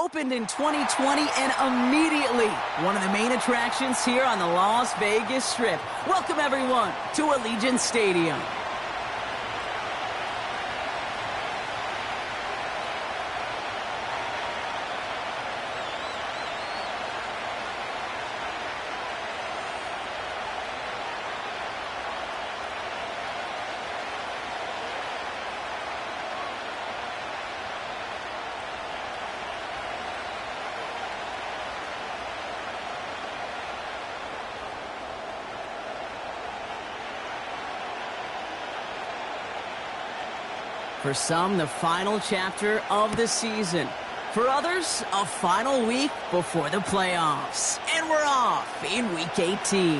opened in 2020 and immediately one of the main attractions here on the Las Vegas Strip. Welcome, everyone, to Allegiant Stadium. For some, the final chapter of the season. For others, a final week before the playoffs. And we're off in Week 18.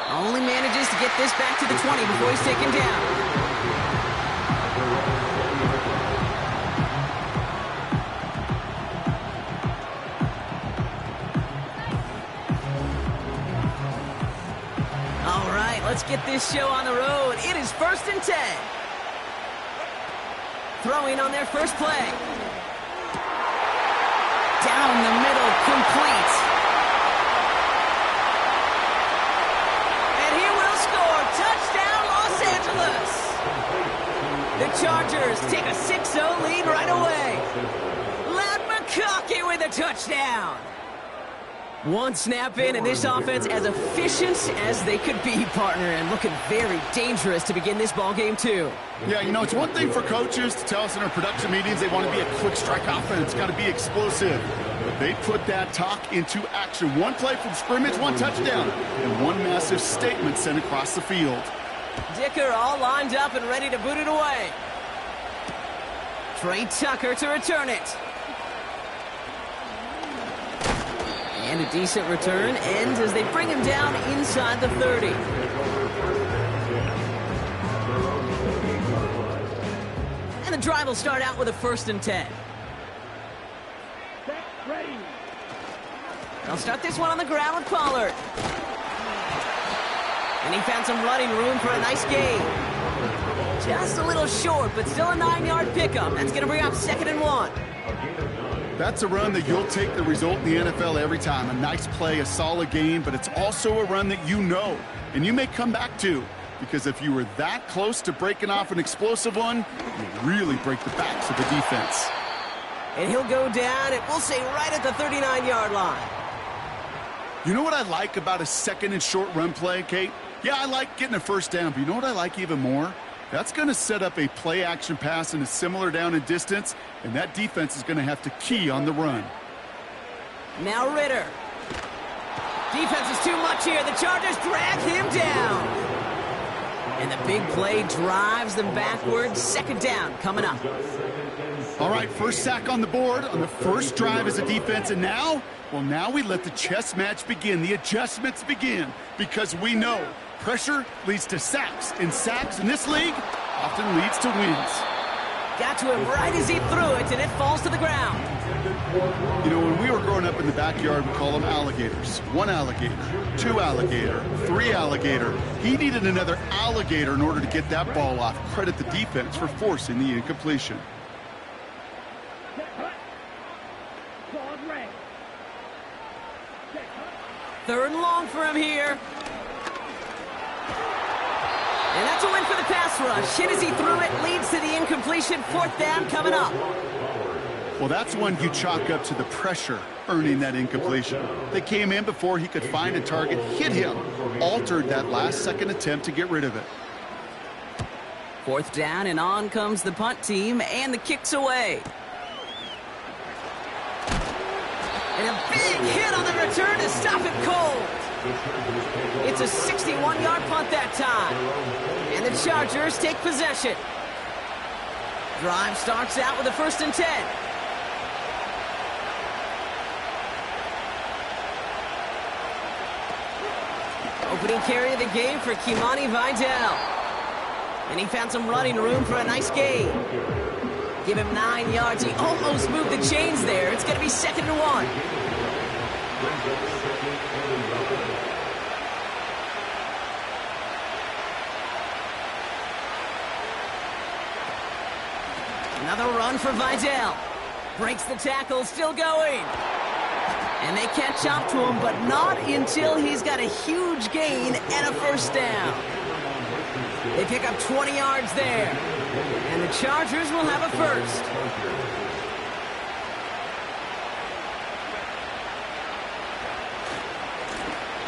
Only manages to get this back to the 20 before he's taken down. Let's get this show on the road. It is 1st and 10. Throwing on their first play. Down the middle, complete. And he will score. Touchdown, Los Angeles. The Chargers take a 6-0 lead right away. Ladd McConkey with a touchdown. One snap in, and this offense as efficient as they could be, partner, and looking very dangerous to begin this ball game, too. Yeah, you know, it's one thing for coaches to tell us in our production meetings they want to be a quick strike offense. It's got to be explosive. But they put that talk into action. One play from scrimmage, one touchdown, and one massive statement sent across the field. Dicker all lined up and ready to boot it away. Trey Tucker to return it. And a decent return ends as they bring him down inside the 30. And the drive will start out with a 1st and 10. They'll start this one on the ground with Pollard. And he found some running room for a nice gain. Just a little short, but still a 9-yard pickup. That's going to bring up 2nd and 1. That's a run that you'll take the result in the NFL every time. A nice play, a solid game, but it's also a run that you know and you may come back to, because if you were that close to breaking off an explosive one, you really break the backs of the defense. And he'll go down, and we'll say right at the 39-yard line. You know what I like about a 2nd and short run play, Kate? Yeah, I like getting a 1st down, but you know what I like even more? That's going to set up a play-action pass in a similar down and distance, and that defense is going to have to key on the run. Now Ritter. Defense is too much here. The Chargers drag him down. And the big play drives them backwards. 2nd down coming up. All right, first sack on the board on the first drive as a defense, and now, well, now we let the chess match begin, the adjustments begin, because we know pressure leads to sacks, and sacks in this league often leads to wins. Got to him right as he threw it, and it falls to the ground. You know, when we were growing up in the backyard, we call them alligators. 1 alligator, 2 alligator, 3 alligator. He needed another alligator in order to get that ball off. Credit the defense for forcing the incompletion. Third and long for him here. And that's a win for the pass rush. Hit as he threw it, leads to the incompletion. 4th down coming up. Well, that's one you chalk up to the pressure earning that incompletion. They came in before he could find a target, hit him, altered that last-second attempt to get rid of it. 4th down, and on comes the punt team, and the kick's away. And a big hit on the return to stop it cold. It's a 61-yard punt that time. And the Chargers take possession. Drive starts out with a 1st and 10. Opening carry of the game for Kimani Vidal. And he found some running room for a nice gain. Give him 9 yards. He almost moved the chains there. It's going to be 2nd and 1. Another run for Vidal. Breaks the tackle, still going. And they catch up to him, but not until he's got a huge gain and a first down. They pick up 20 yards there. And the Chargers will have a first.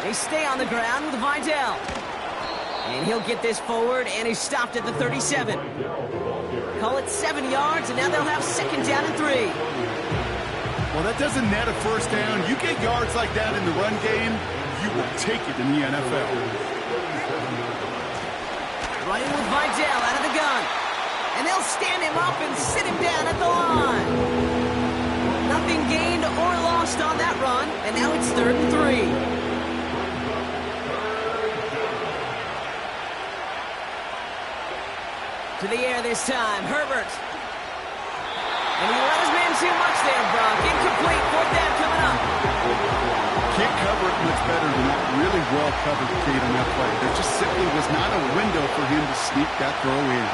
They stay on the ground with Vidal. And he'll get this forward, and he's stopped at the 37. Call it 7 yards, and now they'll have second down and 3. Well, that doesn't net a first down. You get yards like that in the run game, you will take it in the NFL. Running with Vidal out of the gun. And they'll stand him up and sit him down at the line. Nothing gained or lost on that run, and now it's 3rd and 3. To the air this time, Herbert. And he let his man too much there, Brock. Incomplete, 4th down coming up. Can't cover it much better than that. Really well covered, Kate, on that play. There just simply was not a window for him to sneak that throw in.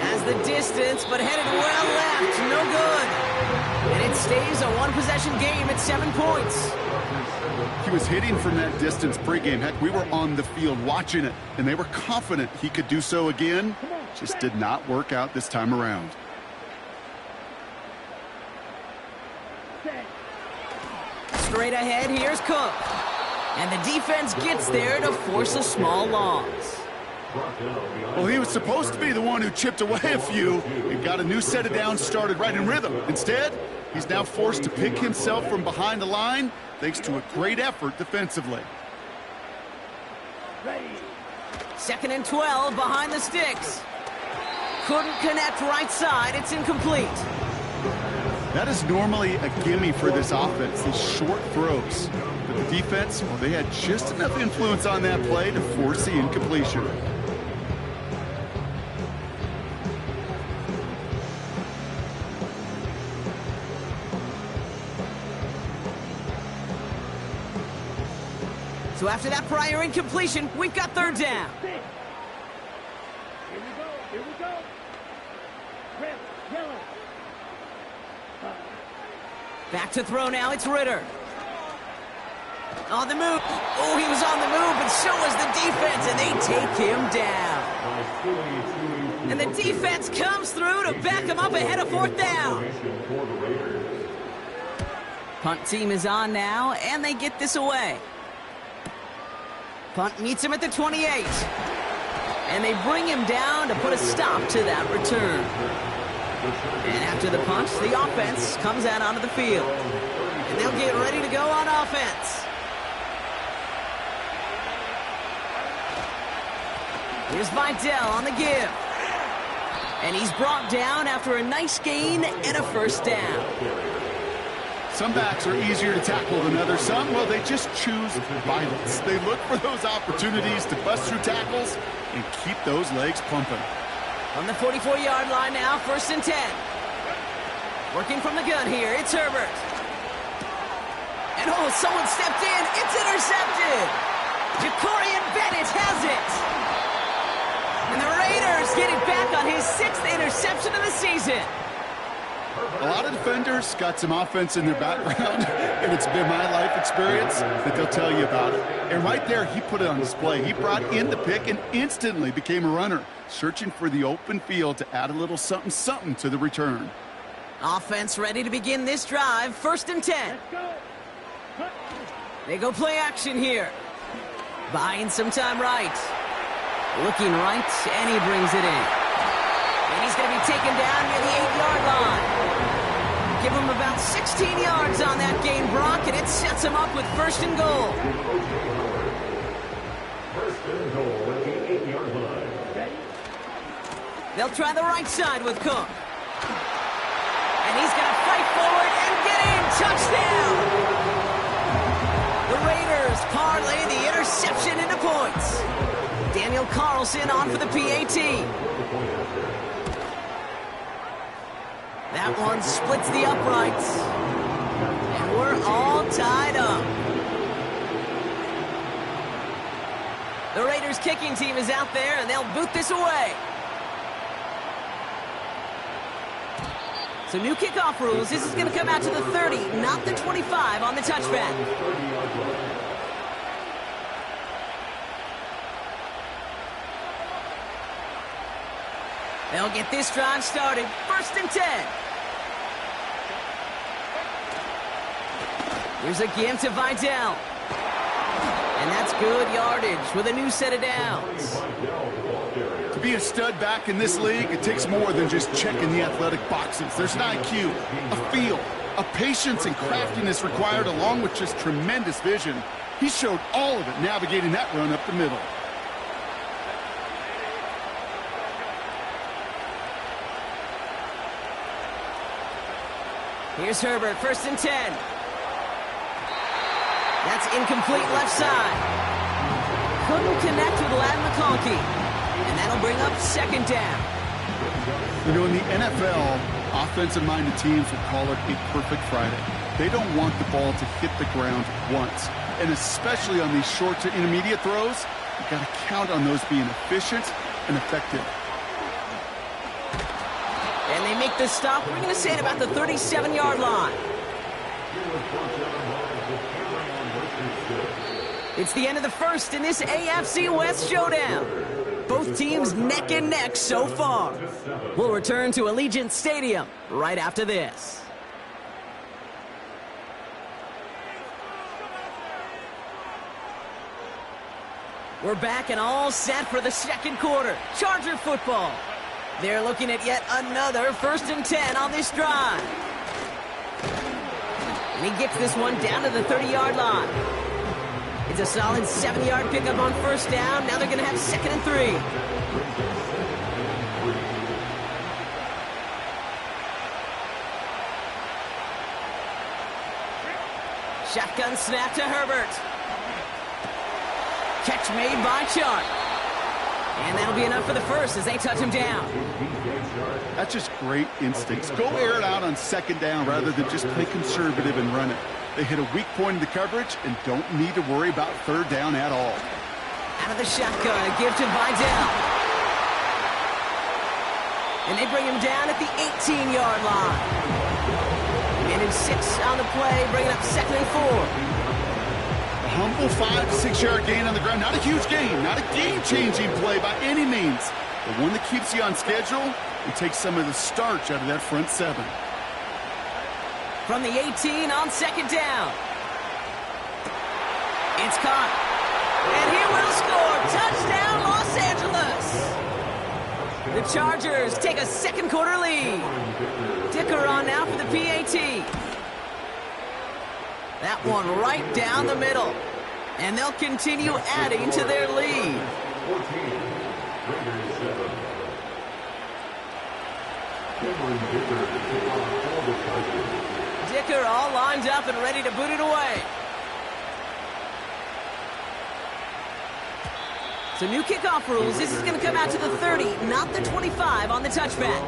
Has the distance, but headed well left. No good. And it stays a one-possession game at 7 points. He was hitting from that distance pregame. Heck, we were on the field watching it, and they were confident he could do so again. Just did not work out this time around. Straight ahead, here's Cook. And the defense gets there to force a small loss. Well, he was supposed to be the one who chipped away a few and got a new set of downs started right in rhythm. Instead, he's now forced to pick himself from behind the line thanks to a great effort defensively. 2nd and 12 behind the sticks. Couldn't connect right side. It's incomplete. That is normally a gimme for this offense, these short throws. But the defense, well, they had just enough influence on that play to force the incompletion. So after that prior incompletion, we've got 3rd down. Here we go. Red, yellow. Back to throw now, it's Ritter. On the move. Oh, he was on the move, but so was the defense, and they take him down. And the defense comes through to back him up ahead of 4th down. Punt team is on now, and they get this away. Punt meets him at the 28. And they bring him down to put a stop to that return. And after the punt, the offense comes out onto the field. And they'll get ready to go on offense. Here's Vidal on the give. And he's brought down after a nice gain and a first down. Some backs are easier to tackle than others. Some, well, they just choose violence. They look for those opportunities to bust through tackles and keep those legs pumping. On the 44-yard line now, 1st and 10. Working from the gun here, it's Herbert. And oh, someone stepped in. It's intercepted. Jacorian Bennett has it. And the Raiders get it back on his 6th interception of the season. A lot of defenders got some offense in their background, and it's been my life experience that they'll tell you about it. And right there, he put it on display. He brought in the pick and instantly became a runner, searching for the open field to add a little something-something to the return. Offense ready to begin this drive, 1st and 10. They go play action here. Buying some time right. Looking right, and he brings it in. And he's going to be taken down near the 8-yard line. Give him about 16 yards on that gain, Brock, and it sets him up with 1st and goal. 1st and goal at the 8-yard line. They'll try the right side with Cook. And he's going to fight forward and get in. Touchdown! The Raiders parlay the interception into points. Daniel Carlson on for the PAT. That one splits the uprights. And we're all tied up. The Raiders kicking team is out there, and they'll boot this away. So new kickoff rules. This is going to come out to the 30, not the 25 on the touchback. They'll get this drive started. 1st and 10. Here's a give to Vidal. And that's good yardage with a new set of downs. To be a stud back in this league, it takes more than just checking the athletic boxes. There's an IQ, a feel, a patience and craftiness required along with just tremendous vision. He showed all of it navigating that run up the middle. Here's Herbert, 1st and 10. That's incomplete left side. Couldn't connect with Lad McConkey. And that'll bring up 2nd down. You know, in the NFL, offensive-minded teams would call it a perfect Friday. They don't want the ball to hit the ground once. And especially on these short to intermediate throws, you've got to count on those being efficient and effective. And they make the stop. We're going to say it about the 37-yard line. It's the end of the first in this AFC West showdown. Both teams neck and neck so far. We'll return to Allegiant Stadium right after this. We're back and all set for the 2nd quarter. Charger football. They're looking at yet another 1st and 10 on this drive. And he gets this one down to the 30-yard line. It's a solid 7-yard pickup on 1st down. Now they're going to have 2nd and 3. Shotgun snap to Herbert. Catch made by Chuck. And that'll be enough for the first as they touch him down. That's just great instincts. Go air it out on 2nd down rather than just play conservative and run it. They hit a weak point in the coverage and don't need to worry about 3rd down at all. Out of the shotgun, a give to Vidal. And they bring him down at the 18-yard line. And in 6 on the play, bringing up 2nd and 4. A humble 5 to 6 yard gain on the ground. Not a huge gain, not a game-changing play by any means, but one that keeps you on schedule and takes some of the starch out of that front 7. From the 18 on 2nd down. It's caught. And he will score. Touchdown, Los Angeles. The Chargers take a 2nd quarter lead. Dicker on now for the PAT. That one right down the middle. And they'll continue adding to their lead. Dicker all lined up and ready to boot it away. So new kickoff rules. This is going to come out to the 30, not the 25 on the touchback.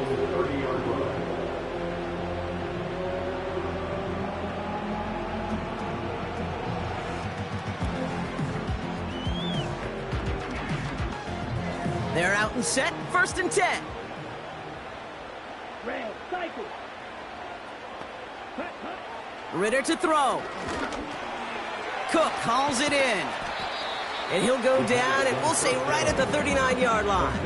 They're out and set. 1st and 10. Red, cycle. Ritter to throw. Cook calls it in. And he'll go down, and we'll say right at the 39-yard line.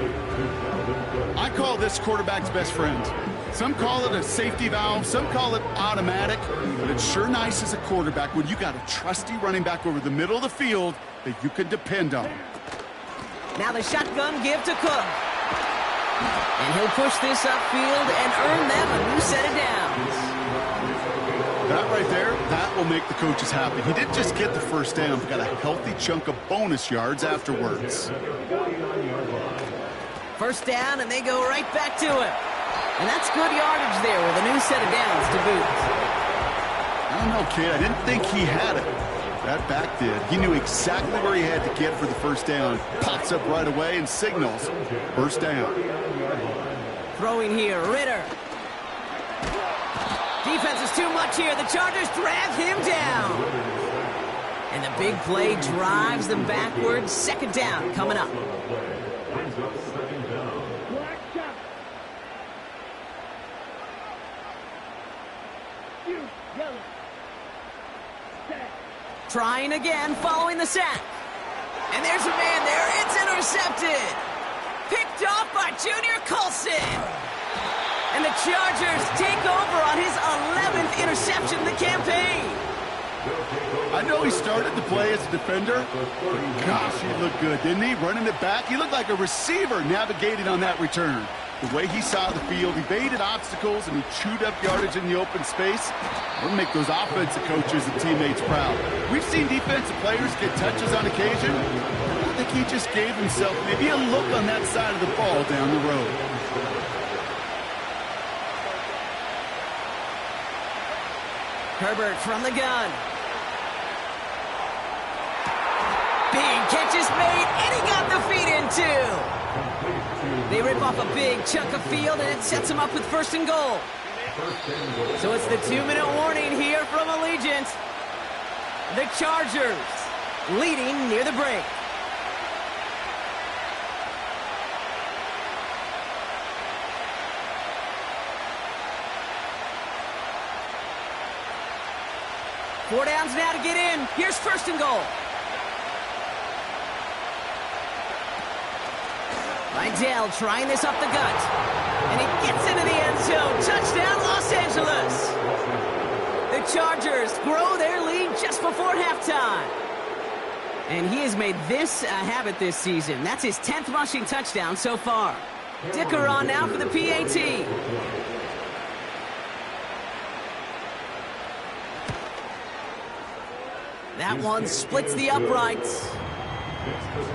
I call this quarterback's best friend. Some call it a safety valve, some call it automatic, but it's sure nice as a quarterback when you got a trusty running back over the middle of the field that you can depend on. Now the shotgun give to Cook. And he'll push this upfield and earn them a new set of downs. That right there, that will make the coaches happy. He didn't just get the 1st down, but got a healthy chunk of bonus yards afterwards. 1st down, and they go right back to him. And that's good yardage there with a new set of downs to boot. I don't know, kid. I didn't think he had it. That back did. He knew exactly where he had to get for the 1st down. Pops up right away and signals 1st down. Throwing here, Ritter. Defense is too much here. The Chargers drag him down. And the big play drives them backwards. 2nd down coming up. you, yellow. Set. Trying again, following the sack. And there's a man there. It's intercepted. Picked off by Junior Colson. And the Chargers take over on his 11th interception of the campaign. I know he started to play as a defender, but gosh, he looked good, didn't he? Running it back, he looked like a receiver navigating on that return. The way he saw the field, he evaded obstacles, and he chewed up yardage in the open space. We'll make those offensive coaches and teammates proud. We've seen defensive players get touches on occasion. I think he just gave himself maybe a look on that side of the ball down the road. Herbert from the gun. Big catch is made, and he got the feet in too. They rip off a big chunk of field, and it sets him up with 1st and goal. So it's the 2-minute warning here from Allegiance. The Chargers leading near the break. Four downs now to get in. Here's 1st and goal. Vidal trying this up the gut. And he gets into the end zone. Touchdown, Los Angeles. The Chargers grow their lead just before halftime. And he has made this a habit this season. That's his 10th rushing touchdown so far. Dicker on now for the PAT. That one splits the uprights.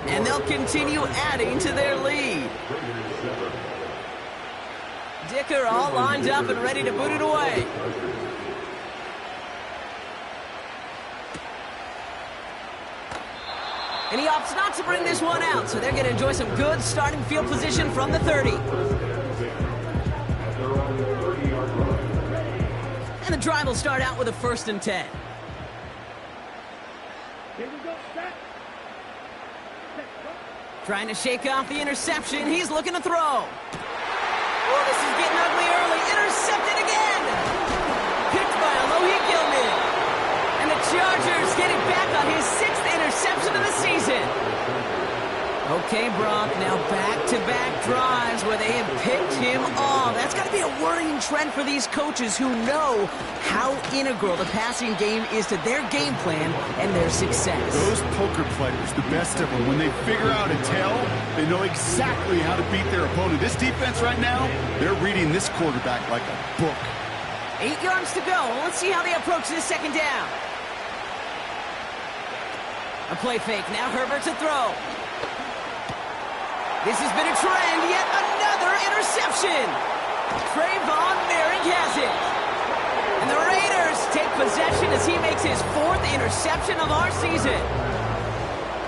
And they'll continue adding to their lead. Dicker all lined up and ready to boot it away. And he opts not to bring this one out, so they're going to enjoy some good starting field position from the 30. And the drive will start out with a 1st and 10. Here we go. Set. Trying to shake off the interception. He's looking to throw. Oh, this is getting ugly early. Intercepted again. Picked by Alohi Gilman. And the Chargers get it back on his 6th interception of the season. Okay, Brock, now back-to-back drives where they have picked him off. That's got to be a worrying trend for these coaches who know how integral the passing game is to their game plan and their success. Those poker players, the best of them, when they figure out a tell, they know exactly how to beat their opponent. This defense right now, they're reading this quarterback like a book. 8 yards to go. Let's see how they approach this 2nd down. A play fake. Now Herbert to throw. This has been a trend. Yet another interception. Trayvon Merrick has it. And the Raiders take possession as he makes his 4th interception of our season.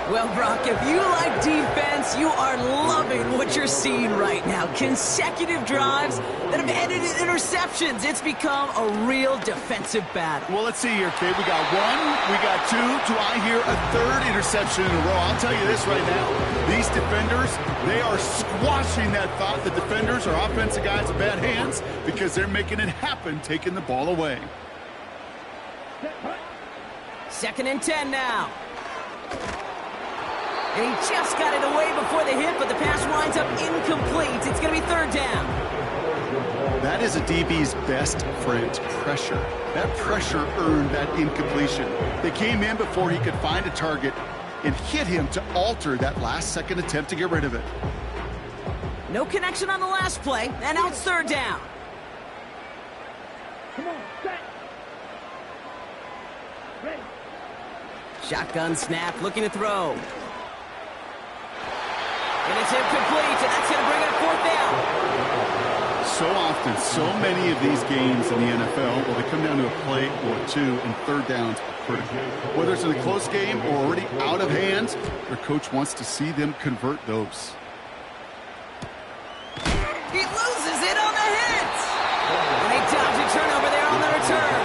Well, Brock, if you like defense, you are loving what you're seeing right now. Consecutive drives that have ended in interceptions. It's become a real defensive battle. Well, let's see here, kid. We got 1, we got 2. Do I hear a 3rd interception in a row? I'll tell you this right now. These defenders, they are squashing that thought that defenders are offensive guys with bad hands because they're making it happen, taking the ball away. 2nd and 10 now. And he just got it away before the hit, but the pass winds up incomplete. It's going to be 3rd down. That is a DB's best friend, pressure. That pressure earned that incompletion. They came in before he could find a target and hit him to alter that last-second attempt to get rid of it. No connection on the last play, and now it's 3rd down. Come on, set. Ready. Shotgun snap, looking to throw. And it's incomplete, and that's going to bring up 4th down. So often, so many of these games in the NFL, well, they come down to a play or 2, and 3rd downs are critical. Whether it's in a close game or already out of hands, their coach wants to see them convert those. He loses it on the hit. And he dodged a turnover there on the return.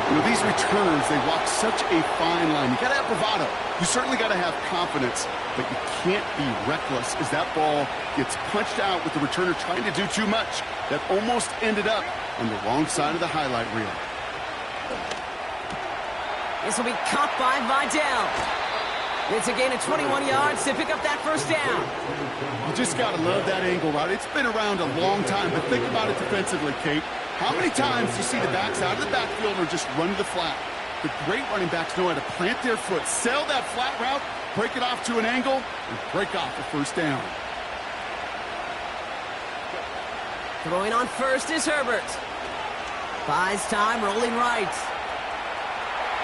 You know, these returns, they walk such a fine line. You got to have bravado. You certainly got to have confidence, but you can't be reckless as that ball gets punched out with the returner trying to do too much. That almost ended up on the wrong side of the highlight reel. This will be caught by Vidal. It's a gain of 21 yards to pick up that first down. You just got to love that angle route. It's been around a long time, but think about it defensively, Kate. How many times do you see the backs out of the backfield or just run to the flat? The great running backs know how to plant their foot, sail that flat route, break it off to an angle, and break off the first down. Throwing on first is Herbert. Buys time, rolling right.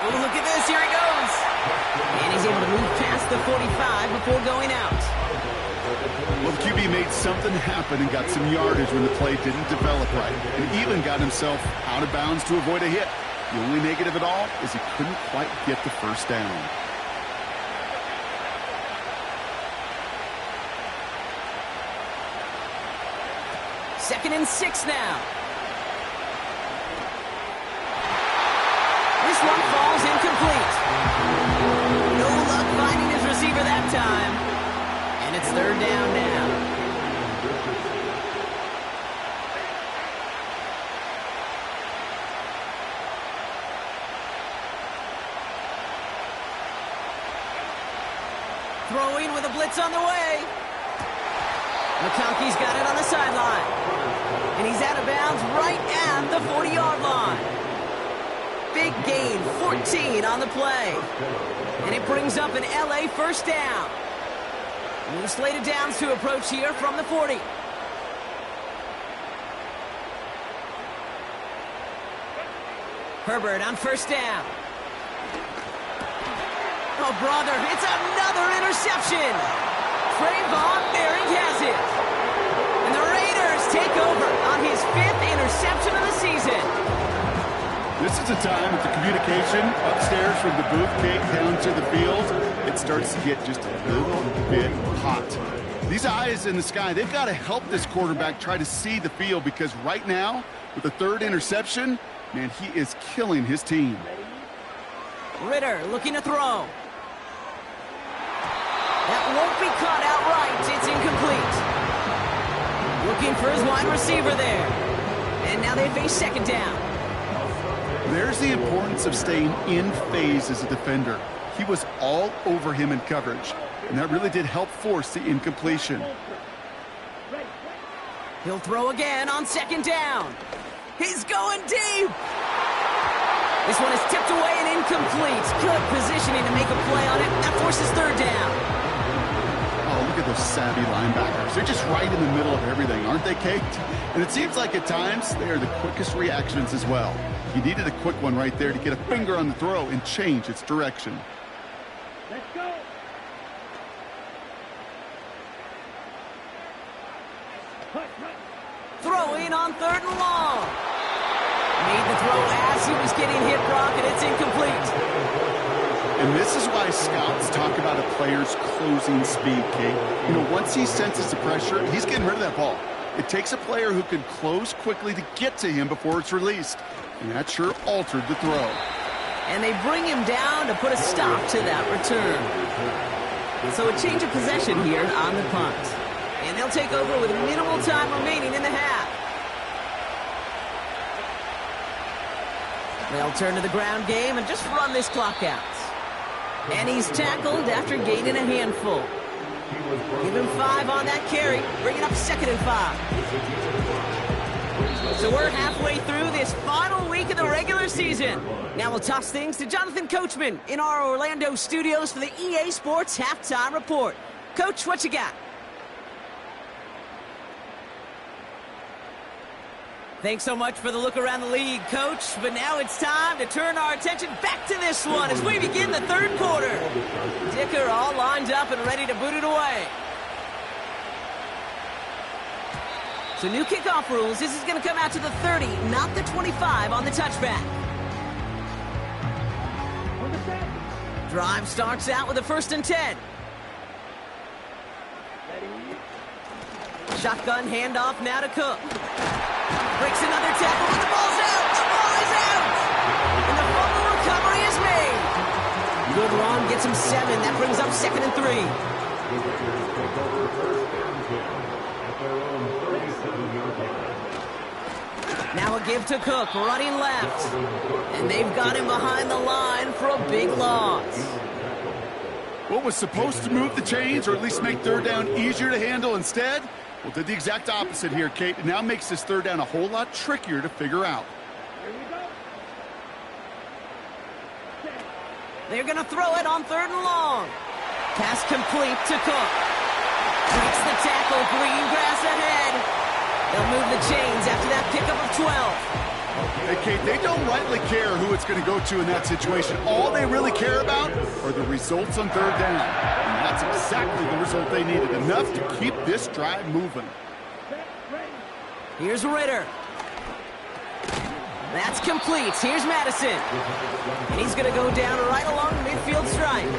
Oh, look at this. Here he goes. And he's able to move past the 45 before going out. Well, the QB made something happen and got some yardage when the play didn't develop right, and even got himself out of bounds to avoid a hit. The only negative at all is he couldn't quite get the first down. Second and 6 now. This one falls incomplete. No luck finding his receiver that time. And it's third down now. Throwing with a blitz on the way. McConkey's got it on the sideline. And he's out of bounds right at the 40-yard line. Big gain, 14 on the play. And it brings up an LA first down. New slated downs to approach here from the 40. Herbert on first down. Oh, brother, it's another interception. Trayvon Merrick has it. And the Raiders take over on his 5th interception of the season. This is a time with the communication upstairs from the booth cake down to the field. It starts to get just a little bit hot. These eyes in the sky, they've got to help this quarterback try to see the field, because right now, with the 3rd interception, man, he is killing his team. Ritter looking to throw. That won't be caught outright. It's incomplete. Looking for his wide receiver there. And now they face second down. There's the importance of staying in phase as a defender. He was all over him in coverage, and that really did help force the incompletion. He'll throw again on second down. He's going deep. This one is tipped away and incomplete. Good positioning to make a play on it. That forces third down. Oh, look at those savvy linebackers. They're just right in the middle of everything, aren't they, Kate? And it seems like at times they are the quickest reactions as well. He needed a quick one right there to get a finger on the throw and change its direction. Let's go. Throwing on 3rd and long. Made the throw as he was getting hit, Brock, and it's incomplete. And this is why scouts talk about a player's closing speed, Kate. You know, once he senses the pressure, he's getting rid of that ball. It takes a player who can close quickly to get to him before it's released. And that sure altered the throw. And they bring him down to put a stop to that return. So a change of possession here on the punt. And they'll take over with minimal time remaining in the half. They'll turn to the ground game and just run this clock out. And he's tackled after gaining a handful. Give him 5 on that carry, bringing up 2nd and 5. So we're halfway through this final week of the regular season. Now we'll toss things to Jonathan Coachman in our Orlando studios for the EA Sports Halftime Report. Coach, what you got? Thanks so much for the look around the league, Coach. But now it's time to turn our attention back to this one as we begin the 3rd quarter. Dicker all lined up and ready to boot it away. So new kickoff rules. This is going to come out to the 30, not the 25 on the touchback. Drive starts out with a 1st and 10. Shotgun handoff now to Cook. Breaks another tackle, but the ball's out! The ball is out! And the fumble recovery is made. Good run, gets him 7. That brings up 2nd and 3. Now a give to Cook, running left. And they've got him behind the line for a big loss. What was supposed to move the chains, or at least make third down easier to handle instead? Well, did the exact opposite here, Kate. It now makes this third down a whole lot trickier to figure out. They're going to throw it on 3rd and long. Pass complete to Cook. Breaks the tackle, green grass ahead. They'll move the chains after that pickup of 12. Hey, Kate, they don't rightly care who it's going to go to in that situation. All they really care about are the results on 3rd down. And that's exactly the result they needed, enough to keep this drive moving. Here's Ritter. That's complete. Here's Madison. And he's going to go down right along the midfield stripe.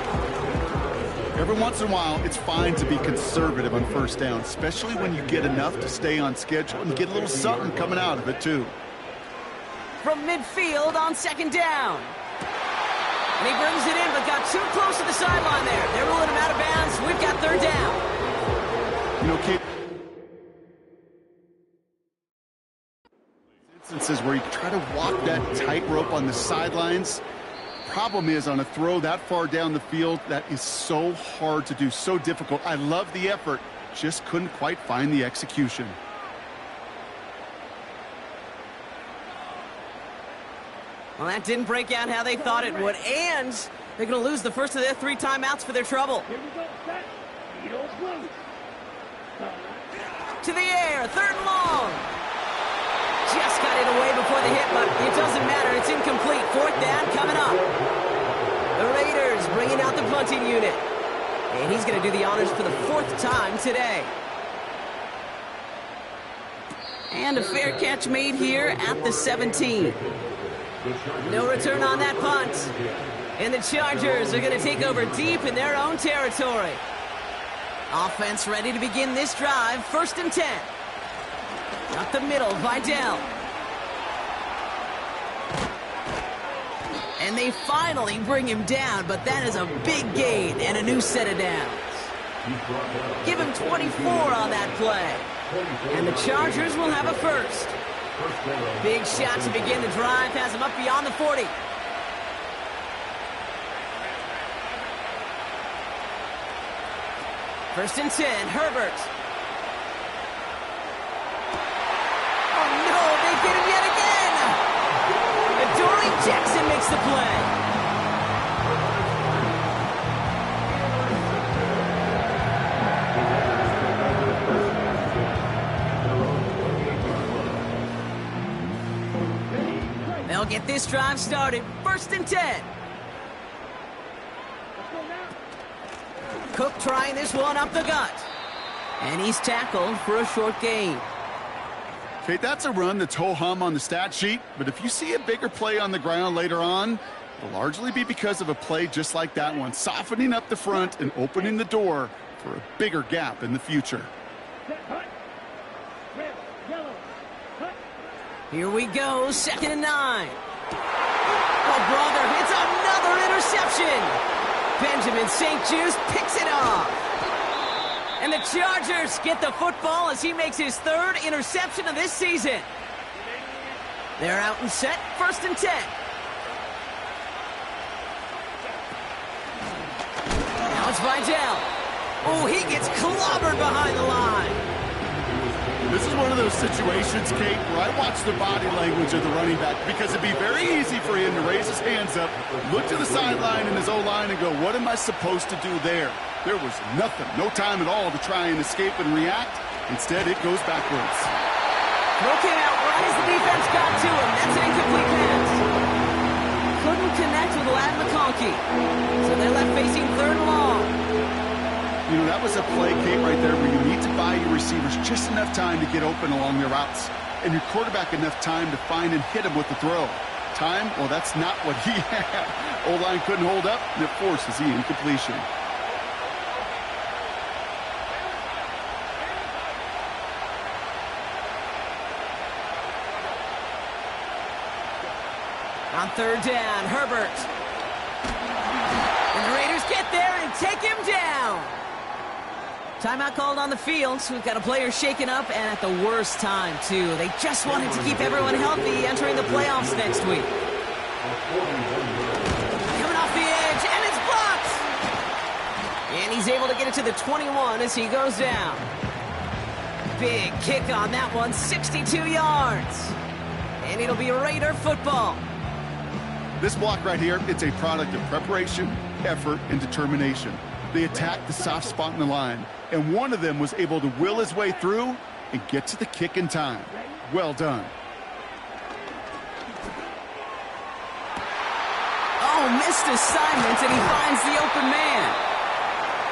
Every once in a while, it's fine to be conservative on 1st down, especially when you get enough to stay on schedule and get a little something coming out of it, too. From midfield on 2nd down. And he brings it in, but got too close to the sideline there. They're ruling him out of bounds. We've got 3rd down. You know, Kate, instances where you try to walk that tightrope on the sidelines. Problem is, on a throw that far down the field, that is so hard to do, so difficult. I love the effort, just couldn't quite find the execution. Well, that didn't break out how they thought it would, and they're going to lose the first of their 3 timeouts for their trouble. Here we go, set. Needles loose. To the air, 3rd and long. Just got it away before the hit, but it doesn't matter. It's incomplete. 4th down coming up. The Raiders bringing out the punting unit. And he's going to do the honors for the 4th time today. And a fair catch made here at the 17. No return on that punt. And the Chargers are going to take over deep in their own territory. Offense ready to begin this drive. 1st and 10. Up the middle, Vidal. And they finally bring him down, but that is a big gain and a new set of downs. Give him 24 on that play. And the Chargers will have a 1st. Big shot to begin the drive, has him up beyond the 40. First and 10, Herbert. Oh no, they get him yet again! Adoree Jackson makes the play. They'll get this drive started. 1st and 10. Cook trying this one up the gut. And he's tackled for a short gain. Okay, that's a run that's ho-hum on the stat sheet, but if you see a bigger play on the ground later on, it'll largely be because of a play just like that one, softening up the front and opening the door for a bigger gap in the future. Here we go, 2nd and 9. Oh, brother, it's another interception. Benjamin St. Juste picks it off. And the Chargers get the football as he makes his 3rd interception of this season. They're out and set, 1st and 10. Now it's Vidal. Oh, he gets clobbered behind the line. This is one of those situations, Kate, where I watch the body language of the running back, because it'd be very easy for him to raise his hands up, look to the sideline in his O-line and go, what am I supposed to do there? There was nothing, no time at all to try and escape and react. Instead, it goes backwards. Throw came out right as the defense got to him. That's an incomplete pass. Couldn't connect with Lad McConkey. So they're left facing 3rd and long. You know, that was a play, Kate, right there where you need to buy your receivers just enough time to get open along their routes, and your quarterback enough time to find and hit him with the throw. Time? Well, that's not what he had. O-line couldn't hold up, and it forces the incompletion. On 3rd down, Herbert. And the Raiders get there and take him down. Timeout called on the field, so we've got a player shaken up, and at the worst time, too. They just wanted to keep everyone healthy entering the playoffs next week. Coming off the edge, and it's blocked! And he's able to get it to the 21 as he goes down. Big kick on that one, 62 yards. And it'll be Raider football. This block right here, it's a product of preparation, effort, and determination. They attacked the soft spot in the line, and one of them was able to will his way through and get to the kick in time. Well done. Oh, missed assignment, and he finds the open man.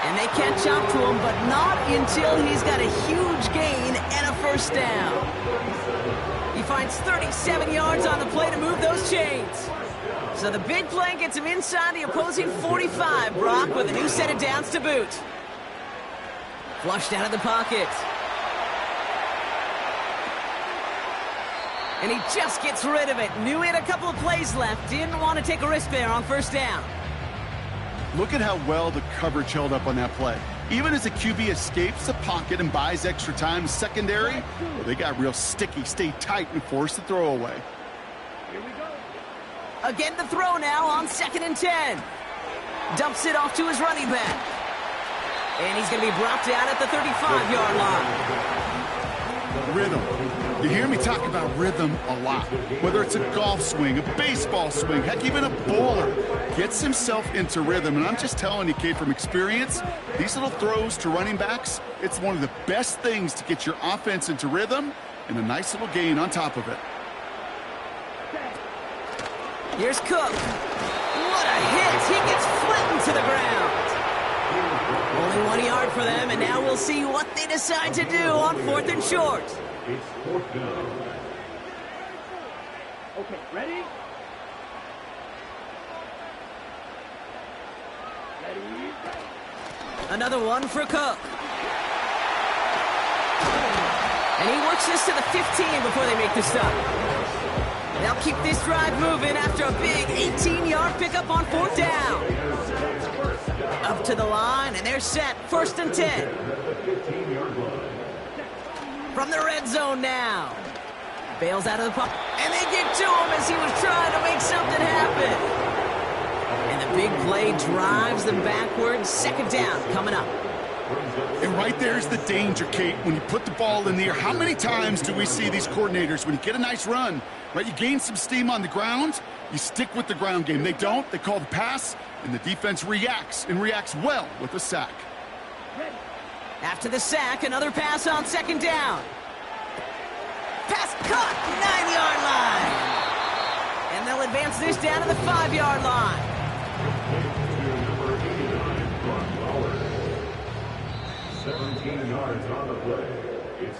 And they catch up to him, but not until he's got a huge gain and a first down. He finds 37 yards on the play to move those chains. So the big play gets him inside the opposing 45, Brock, with a new set of downs to boot. Flushed out of the pocket. And he just gets rid of it. Knew he had a couple of plays left. Didn't want to take a risk there on first down. Look at how well the coverage held up on that play. Even as the QB escapes the pocket and buys extra time secondary, well, they got real sticky, stayed tight, and forced the throw away. Again, the throw now on 2nd and 10. Dumps it off to his running back. And he's going to be brought down at the 35-yard line. Rhythm. You hear me talk about rhythm a lot. Whether it's a golf swing, a baseball swing, heck, even a bowler gets himself into rhythm. And I'm just telling you, Kate, from experience, these little throws to running backs, it's one of the best things to get your offense into rhythm and a nice little gain on top of it. Here's Cook. What a hit. He gets flattened to the ground. Only 1 yard for them, and now we'll see what they decide to do on 4th and short. It's 4th down. Okay, ready? Ready? Another one for Cook. And he works this to the 15 before they make the stop. They'll keep this drive moving after a big 18-yard pickup on 4th down. Up to the line, and they're set. 1st and 10. From the red zone now. Bails out of the pocket. And they get to him as he was trying to make something happen. And the big play drives them backwards. 2nd down coming up. And right there's the danger, Kate, when you put the ball in the air. How many times do we see these coordinators, when you get a nice run, right, you gain some steam on the ground, you stick with the ground game. They don't. They call the pass, and the defense reacts, and reacts well with a sack. After the sack, another pass on 2nd down. Pass caught, 9-yard line. And they'll advance this down to the 5-yard line.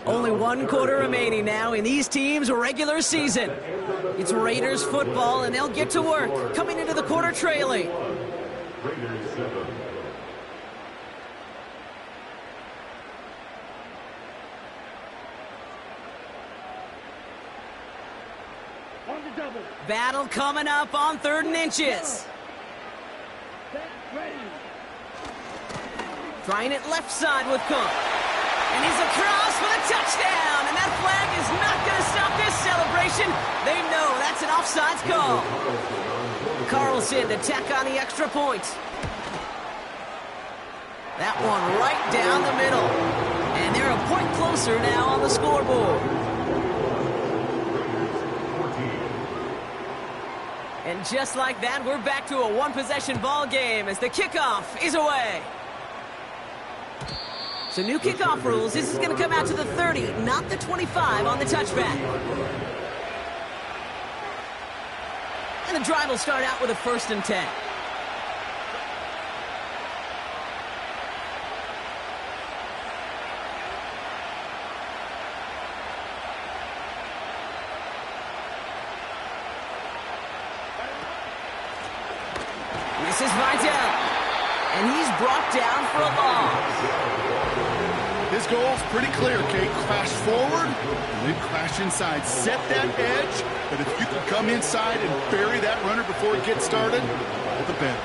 Only 1 quarter remaining now in these teams' regular season. It's Raiders football, and they'll get to work, coming into the quarter trailing. Battle coming up on 3rd and inches. Trying it left side with Cook. And he's across for the touchdown. And that flag is not going to stop this celebration. They know that's an offsides call. Carlson to tack on the extra point. That one right down the middle. And they're a point closer now on the scoreboard. And just like that, we're back to a one-possession ball game as the kickoff is away. So new kickoff rules. This is going to come out to the 30, not the 25 on the touchback. And the drive will start out with a 1st and 10. This is Vidal, and he's brought down for a loss. His goal's pretty clear, Kate. Crash forward, and then crash inside. Set that edge, but if you can come inside and bury that runner before it gets started, all the better.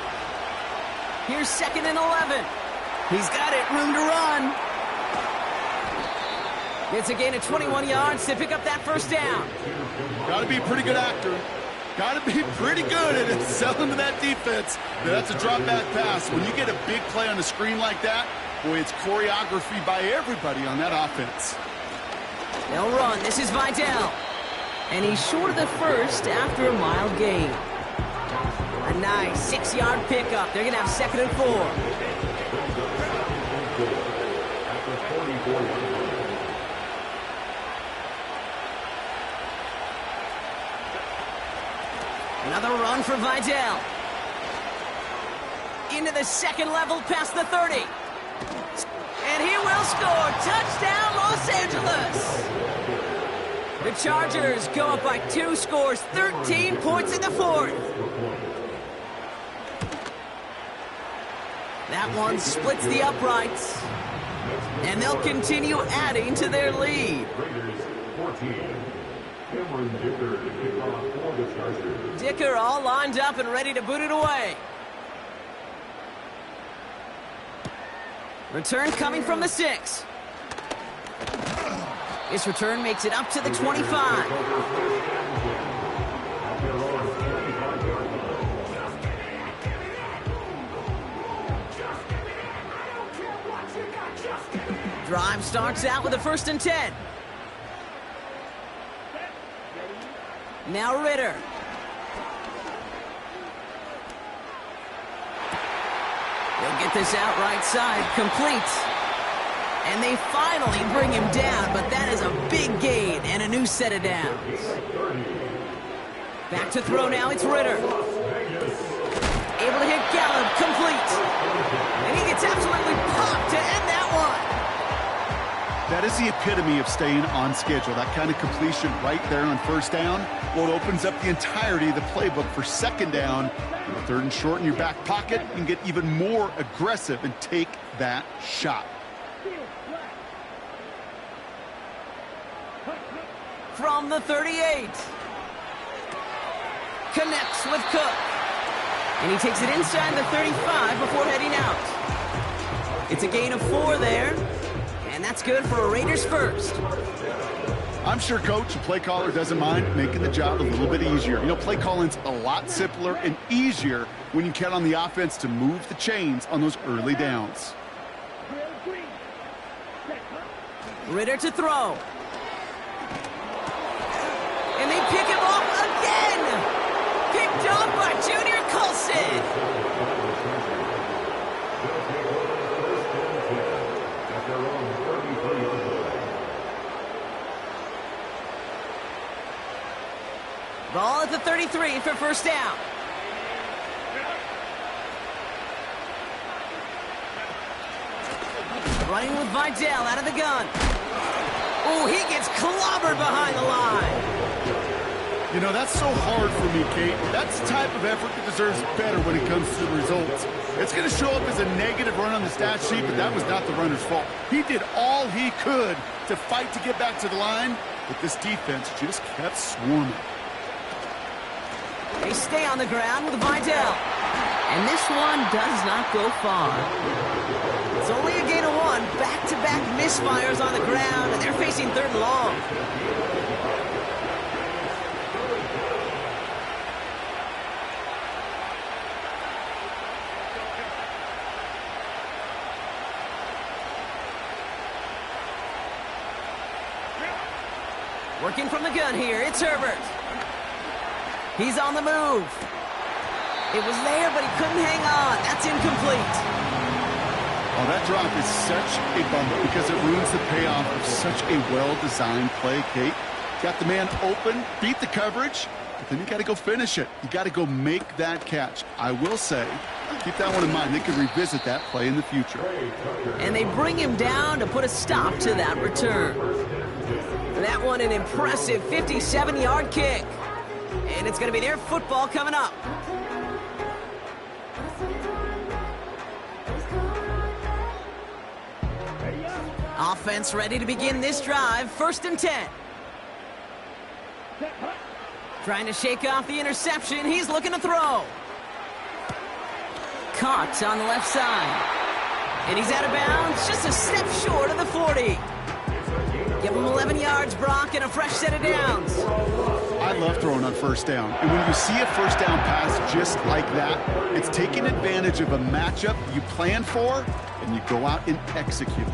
Here's 2nd and 11. He's got it, room to run. It's a gain of 21 yards to pick up that first down. Got to be a pretty good actor. Got to be pretty good at selling to that defense. That's a drop back pass. When you get a big play on the screen like that, boy, it's choreography by everybody on that offense. They'll run. This is Vidal. And he's short of the first after a mild gain. A nice 6-yard pickup. They're going to have 2nd and 4. Another run for Vidal. Into the second level past the 30. And he will score. Touchdown, Los Angeles. The Chargers go up by 2 scores, 13 points in the 4th. That one splits the uprights. And they'll continue adding to their lead. Dicker all lined up and ready to boot it away. Return coming from the 6. This return makes it up to the 25. Drive starts out with a 1st and 10. Now Ritter. They'll get this out right side, complete. And they finally bring him down, but that is a big gain and a new set of downs. Back to throw now, it's Ritter. Able to hit Gallup, complete. And he gets absolutely popped to end that one. That is the epitome of staying on schedule. That kind of completion right there on 1st down. Well, it opens up the entirety of the playbook for 2nd down. With 3rd and short in your back pocket, you can get even more aggressive and take that shot. From the 38. Connects with Cook. And he takes it inside the 35 before heading out. It's a gain of 4 there. And that's good for a Raiders first. I'm sure coach and play caller doesn't mind making the job a little bit easier. You know, play calling's a lot simpler and easier when you count on the offense to move the chains on those early downs. Ritter to throw. And they pick him off again. Picked off by Junior Colson. Ball at the 33 for 1st down. Running with Vidal out of the gun. Oh, he gets clobbered behind the line. You know, that's so hard for me, Kate. That's the type of effort that deserves better when it comes to the results. It's going to show up as a negative run on the stat sheet, but that was not the runner's fault. He did all he could to fight to get back to the line, but this defense just kept swarming. They stay on the ground with Vidal. And this one does not go far. It's only a gain of 1. Back-to-back misfires on the ground, and they're facing 3rd and long. Working from the gun here, it's Herbert. He's on the move. It was there, but he couldn't hang on. That's incomplete. Oh, that drop is such a bummer because it ruins the payoff of such a well-designed play, Kate. Got the man open, beat the coverage, but then you got to go finish it. You got to go make that catch. I will say, keep that one in mind. They can revisit that play in the future. And they bring him down to put a stop to that return. That one an impressive 57-yard kick. And it's going to be their football coming up. Offense ready to begin this drive. 1st and 10. Trying to shake off the interception. He's looking to throw. Caught on the left side. And he's out of bounds, just a step short of the 40. Give him 11 yards, Brock, and a fresh set of downs. I love throwing on first down. And when you see a first down pass just like that, it's taking advantage of a matchup you plan for, and you go out and execute.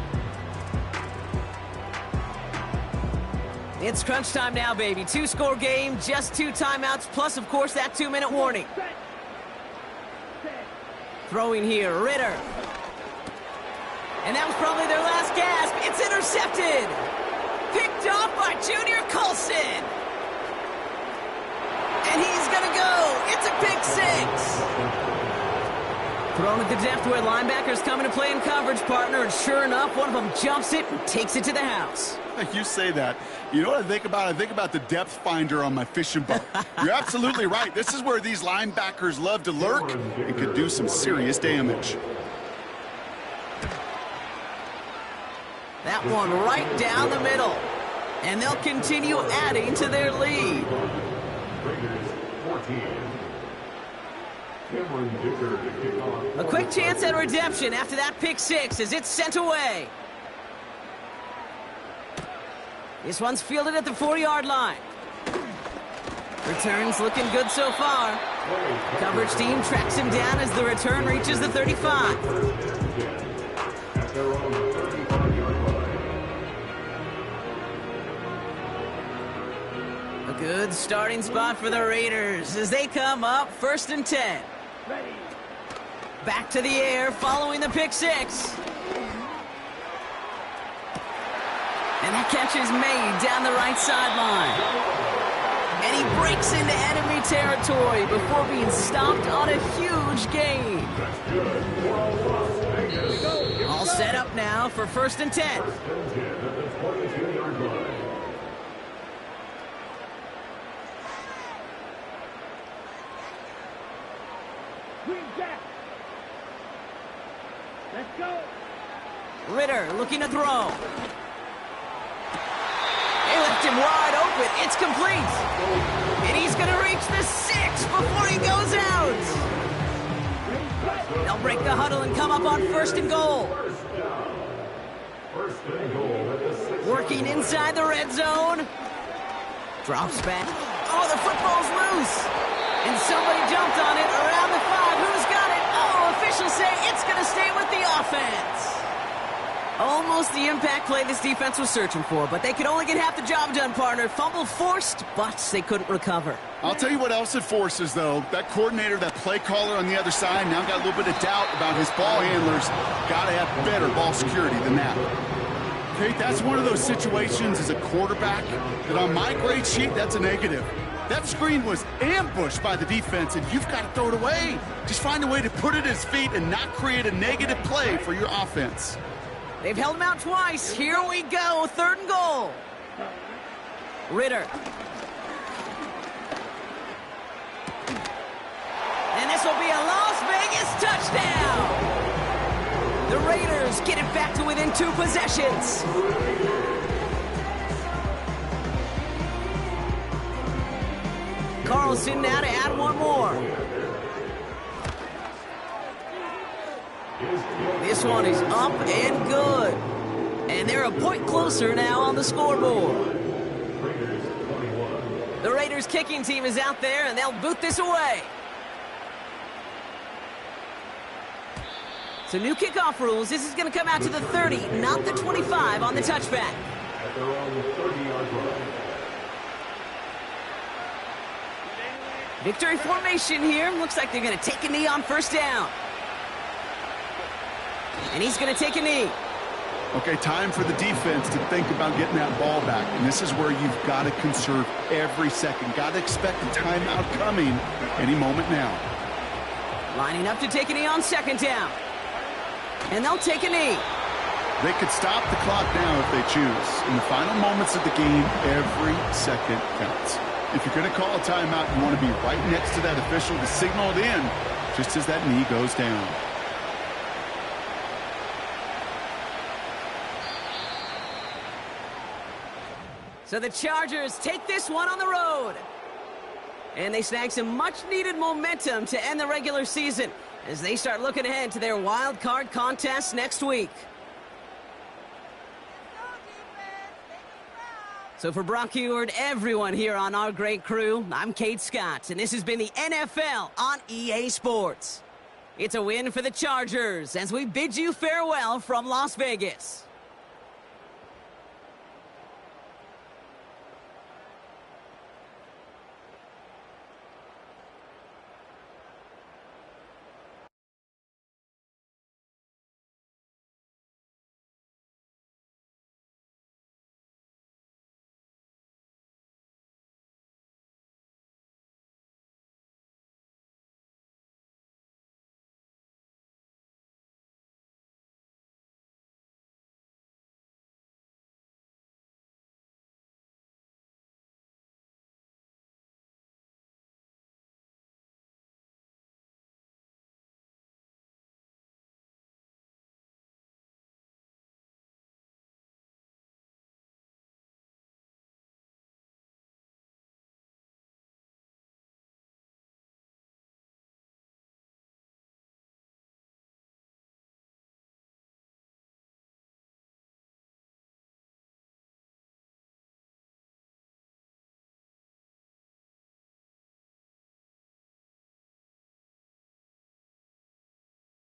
It's crunch time now, baby. 2-score game, just 2 timeouts, plus, of course, that 2-minute warning. Throwing here, Ritter. And that was probably their last gasp. It's intercepted. Picked off by Junior Colson. And he's going to go. It's a pick 6. Thrown at the depth where linebackers come into play in coverage, partner. And sure enough, one of them jumps it and takes it to the house. You say that. You know what I think about? I think about the depth finder on my fishing boat. You're absolutely right. This is where these linebackers love to lurk and could do some serious damage. That one right down the middle. And they'll continue adding to their lead. A quick chance at redemption after that pick 6 as it's sent away. This one's fielded at the 4-yard line. Return's looking good so far. Coverage team tracks him down as the return reaches the 35. A good starting spot for the Raiders as they come up 1st and 10. Back to the air following the pick 6. And that catch is made down the right sideline. And he breaks into enemy territory before being stopped on a huge gain. All set up now for 1st and 10. Let's go. Ritter looking to throw. They left him wide open. It's complete. And he's going to reach the 6 before he goes out. They'll break the huddle and come up on 1st and goal. Working inside the red zone. Drops back. Oh, the football's loose. And somebody jumped on it around the 5. Who's got it? Oh, officials say it's going to stay with the offense. Almost the impact play this defense was searching for, but they could only get half the job done, partner. Fumble forced, but they couldn't recover. I'll tell you what else it forces, though. That coordinator, that play caller on the other side, now got a little bit of doubt about his ball handlers. Got to have better ball security than that. Okay, that's one of those situations as a quarterback that on my grade sheet, that's a negative. That screen was ambushed by the defense, and you've got to throw it away. Just find a way to put it at his feet and not create a negative play for your offense. They've held him out twice. Here we go. 3rd and goal. Ritter. And this will be a Las Vegas touchdown. The Raiders get it back to within 2 possessions. Carlson now to add one more. This one is up and good. And they're a point closer now on the scoreboard. The Raiders kicking team is out there, and they'll boot this away. So new kickoff rules. This is going to come out to the 30, not the 25 on the touchback. At their own 30-yard line. Victory formation here. Looks like they're going to take a knee on 1st down. And he's going to take a knee. Okay, time for the defense to think about getting that ball back. And this is where you've got to conserve every second. Got to expect a timeout coming any moment now. Lining up to take a knee on 2nd down. And they'll take a knee. They could stop the clock now if they choose. In the final moments of the game, every second counts. If you're going to call a timeout, you want to be right next to that official to signal it in just as that knee goes down. So the Chargers take this one on the road. And they snag some much-needed momentum to end the regular season as they start looking ahead to their wild card contest next week. So for Brock Eward, everyone here on our great crew, I'm Kate Scott, and this has been the NFL on EA Sports. It's a win for the Chargers as we bid you farewell from Las Vegas.